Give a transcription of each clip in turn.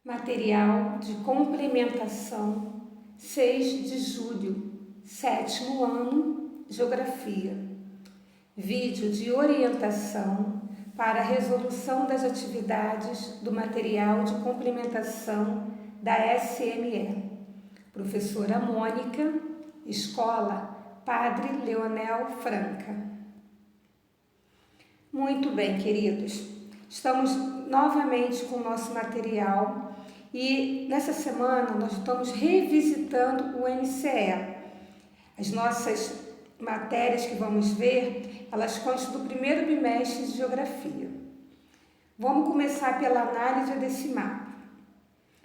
Material de complementação, 6 de julho, 7º ano, Geografia. Vídeo de orientação para a resolução das atividades do material de complementação da SME. Professora Mônica, Escola Padre Leonel Franca. Muito bem, queridos. Estamos novamente com o nosso material e nessa semana nós estamos revisitando o NCE. As nossas matérias que vamos ver, elas constam do primeiro bimestre de Geografia. Vamos começar pela análise desse mapa.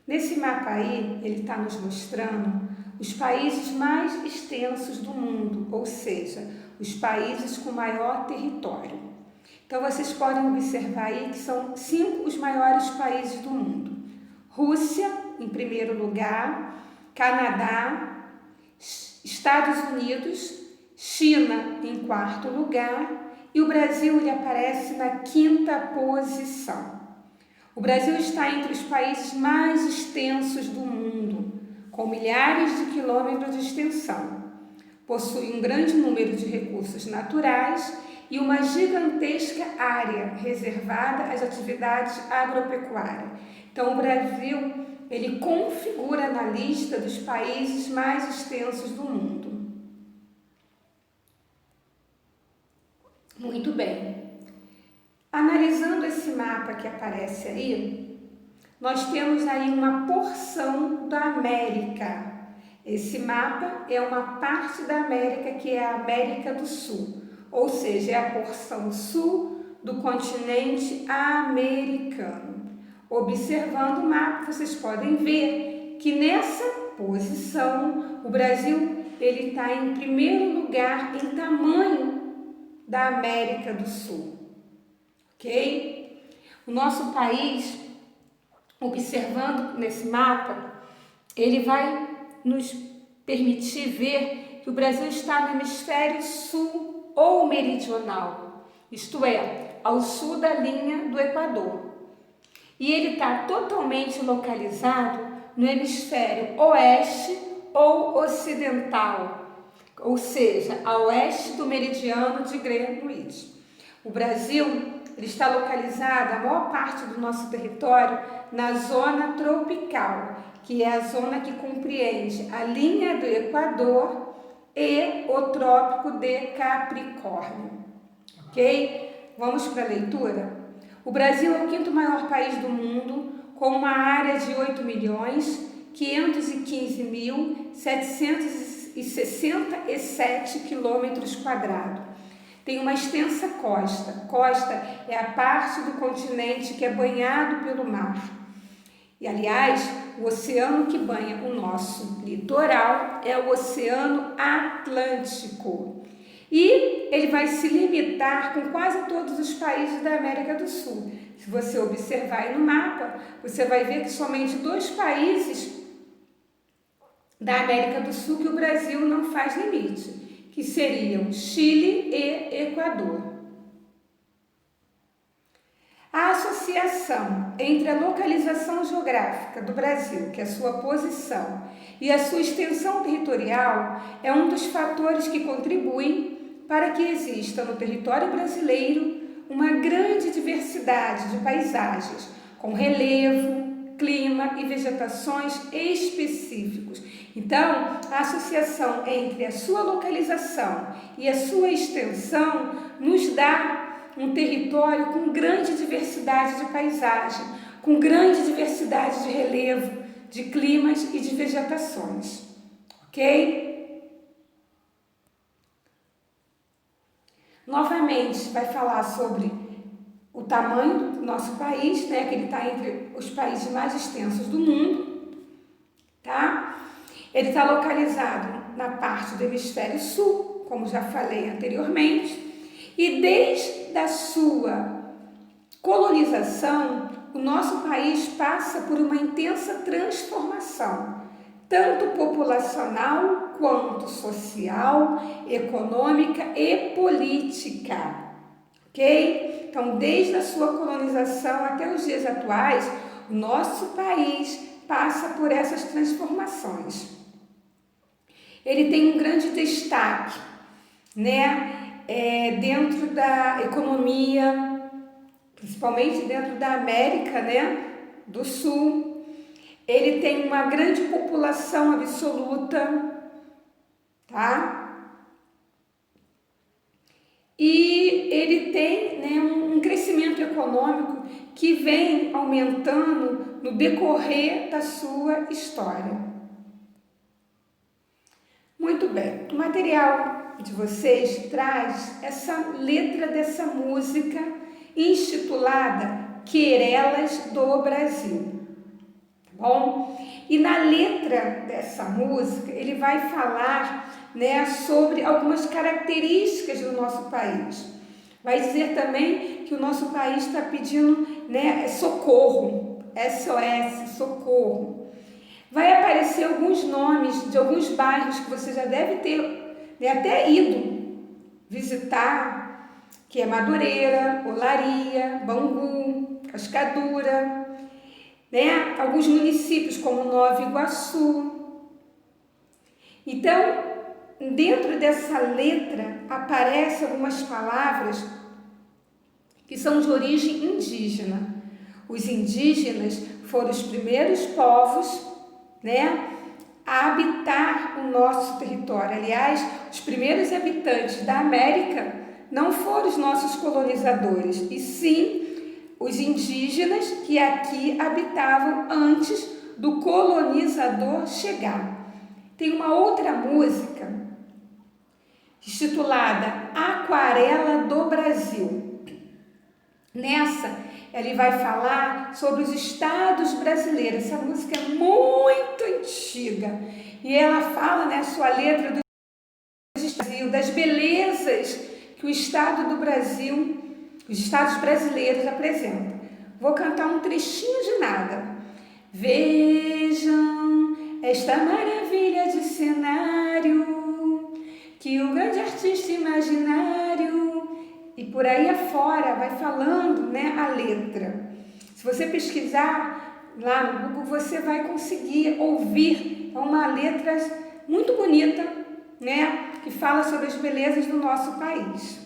Nesse mapa aí, ele está nos mostrando os países mais extensos do mundo, ou seja, os países com maior território. Então, vocês podem observar aí que são 5 os maiores países do mundo. Rússia, em primeiro lugar, Canadá, Estados Unidos, China, em quarto lugar, e o Brasil ele aparece na 5ª posição. O Brasil está entre os países mais extensos do mundo, com milhares de quilômetros de extensão. Possui um grande número de recursos naturais e uma gigantesca área reservada às atividades agropecuárias. Então, o Brasil, ele configura na lista dos países mais extensos do mundo. Muito bem. Analisando esse mapa que aparece aí, nós temos aí uma porção da América. Esse mapa é uma parte da América que é a América do Sul. Ou seja, é a porção sul do continente americano. Observando o mapa, vocês podem ver que nessa posição, o Brasil ele está em primeiro lugar em tamanho da América do Sul. Ok? O nosso país, observando nesse mapa, ele vai nos permitir ver que o Brasil está no hemisfério sul ou meridional, isto é, ao sul da linha do Equador. E ele está totalmente localizado no hemisfério oeste ou ocidental, ou seja, a oeste do meridiano de Greenwich. O Brasil ele está localizado, a maior parte do nosso território, na zona tropical, que é a zona que compreende a linha do Equador e o Trópico de Capricórnio. Ok? Vamos para a leitura? O Brasil é o 5º maior país do mundo, com uma área de 8.515.767 quilômetros quadrados. Tem uma extensa costa. Costa é a parte do continente que é banhado pelo mar. E, aliás, o oceano que banha o nosso litoral é o Oceano Atlântico. E ele vai se limitar com quase todos os países da América do Sul. Se você observar aí no mapa, você vai ver que somente 2 países da América do Sul que o Brasil não faz limite, que seriam Chile e Equador. A associação entre a localização geográfica do Brasil, que é a sua posição, e a sua extensão territorial é um dos fatores que contribuem para que exista no território brasileiro uma grande diversidade de paisagens, com relevo, clima e vegetações específicos. Então, a associação entre a sua localização e a sua extensão nos dá um território com grande diversidade de paisagem, com grande diversidade de relevo, de climas e de vegetações. Ok? Novamente, vai falar sobre o tamanho do nosso país, né? Que ele está entre os países mais extensos do mundo, tá? Ele está localizado na parte do hemisfério sul, como já falei anteriormente, e desde a sua colonização, o nosso país passa por uma intensa transformação, tanto populacional quanto social, econômica e política. Ok? Então, desde a sua colonização até os dias atuais, o nosso país passa por essas transformações. Ele tem um grande destaque, né, dentro da economia, principalmente dentro da América, né, do Sul. Ele tem uma grande população absoluta, tá? E ele tem, né, um crescimento econômico que vem aumentando no decorrer da sua história. Muito bem, o material de vocês traz essa letra dessa música intitulada Querelas do Brasil, tá bom? E na letra dessa música ele vai falar, né, sobre algumas características do nosso país. Vai dizer também que o nosso país está pedindo, né, socorro, SOS, socorro. Vai aparecer alguns nomes de alguns bairros que você já deve ter, né, até ido visitar, que é Madureira, Olaria, Bangu, Cascadura, né, alguns municípios como Nova Iguaçu. Então, dentro dessa letra aparecem algumas palavras que são de origem indígena. Os indígenas foram os primeiros povos, né, a habitar o nosso território. Aliás, os primeiros habitantes da América não foram os nossos colonizadores, e sim os indígenas que aqui habitavam antes do colonizador chegar. Tem uma outra música intitulada Aquarela do Brasil. Nessa, ele vai falar sobre os estados brasileiros. Essa música é muito antiga e ela fala, né, sua letra das belezas que o estado do Brasil, os estados brasileiros apresentam. Vou cantar um trechinho de nada. Vejam esta maravilha de cenário que o grande artista imaginário, e por aí afora vai falando, né, a letra. Se você pesquisar lá no Google, você vai conseguir ouvir uma letra muito bonita, né, que fala sobre as belezas do nosso país.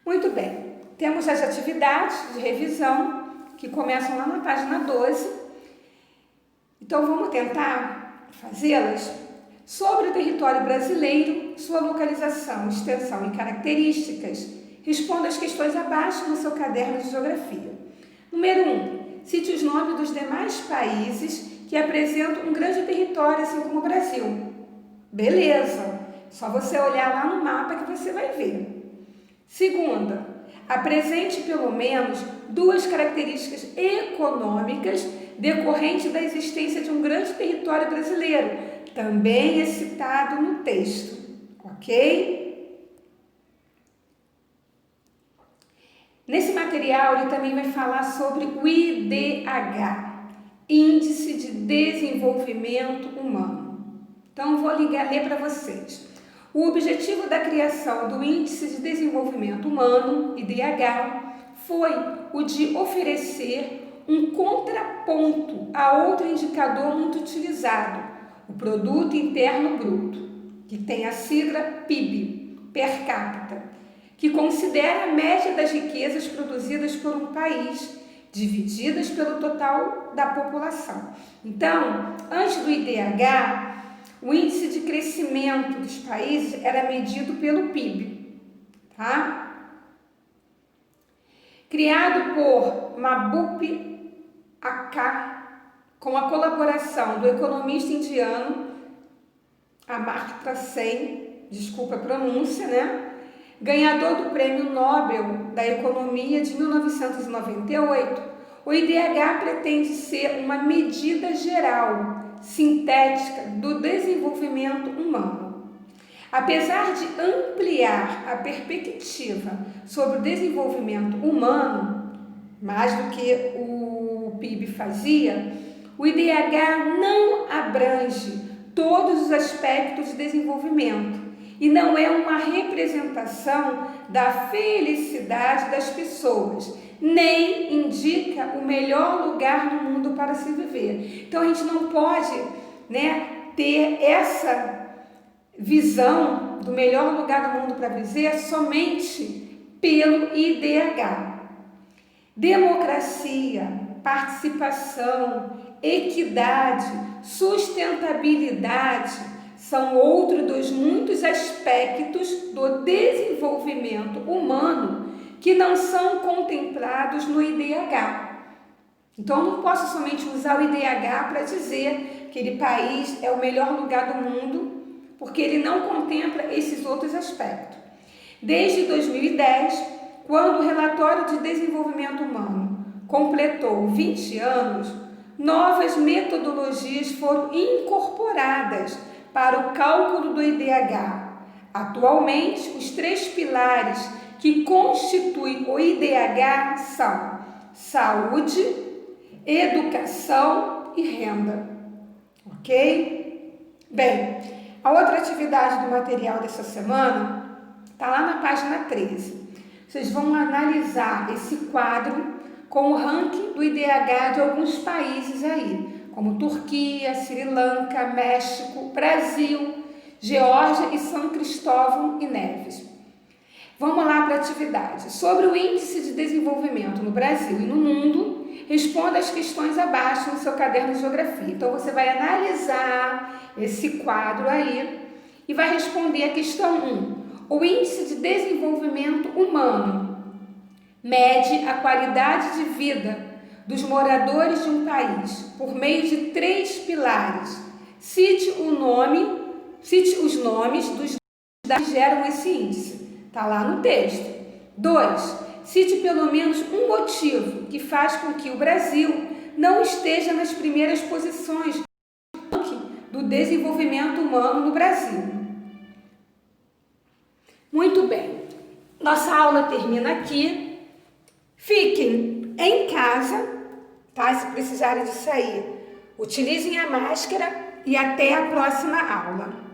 Muito bem, temos as atividades de revisão que começam lá na página 12. Então vamos tentar fazê-las. Sobre o território brasileiro, sua localização, extensão e características, responda as questões abaixo no seu caderno de geografia. Número 1. Cite os nomes dos demais países que apresentam um grande território, assim como o Brasil. Beleza, só você olhar lá no mapa que você vai ver. Segunda, apresente pelo menos 2 características econômicas decorrentes da existência de um grande território brasileiro. Também é citado no texto, ok? Nesse material, ele também vai falar sobre o IDH, Índice de Desenvolvimento Humano. Então, vou ler para vocês. O objetivo da criação do Índice de Desenvolvimento Humano, IDH, foi o de oferecer um contraponto a outro indicador muito utilizado, o Produto Interno Bruto, que tem a sigla PIB, per capita, que considera a média das riquezas produzidas por um país, divididas pelo total da população. Então, antes do IDH, o índice de crescimento dos países era medido pelo PIB, tá? Criado por Mahbub Akka, com a colaboração do economista indiano Amartya Sen, desculpa a pronúncia, né? Ganhador do Prêmio Nobel da Economia de 1998, o IDH pretende ser uma medida geral, sintética, do desenvolvimento humano. Apesar de ampliar a perspectiva sobre o desenvolvimento humano, mais do que o PIB fazia, o IDH não abrange todos os aspectos de desenvolvimento e não é uma representação da felicidade das pessoas, nem indica o melhor lugar no mundo para se viver. Então a gente não pode, ter essa visão do melhor lugar do mundo para viver somente pelo IDH. Democracia, participação, equidade, sustentabilidade são outros dos muitos aspectos do desenvolvimento humano que não são contemplados no IDH. Então, eu não posso somente usar o IDH para dizer que aquele país é o melhor lugar do mundo, porque ele não contempla esses outros aspectos. Desde 2010, quando o Relatório de Desenvolvimento Humano completou 20 anos, novas metodologias foram incorporadas para o cálculo do IDH. Atualmente, os 3 pilares que constituem o IDH são saúde, educação e renda. Ok? Bem, a outra atividade do material dessa semana está lá na página 13. Vocês vão analisar esse quadro com o ranking do IDH de alguns países aí, como Turquia, Sri Lanka, México, Brasil, Geórgia e São Cristóvão e Neves. Vamos lá para a atividade. Sobre o Índice de Desenvolvimento no Brasil e no mundo, responda as questões abaixo no seu caderno de geografia. Então, você vai analisar esse quadro aí e vai responder a questão 1. O Índice de Desenvolvimento Humano mede a qualidade de vida dos moradores de um país por meio de 3 pilares. Cite os nomes dos dados que geram esse índice. Está lá no texto. 2. Cite pelo menos um motivo que faz com que o Brasil não esteja nas primeiras posições do desenvolvimento humano no Brasil. Muito bem. Nossa aula termina aqui. Fiquem em casa, tá? Se precisarem de sair, utilizem a máscara e até a próxima aula.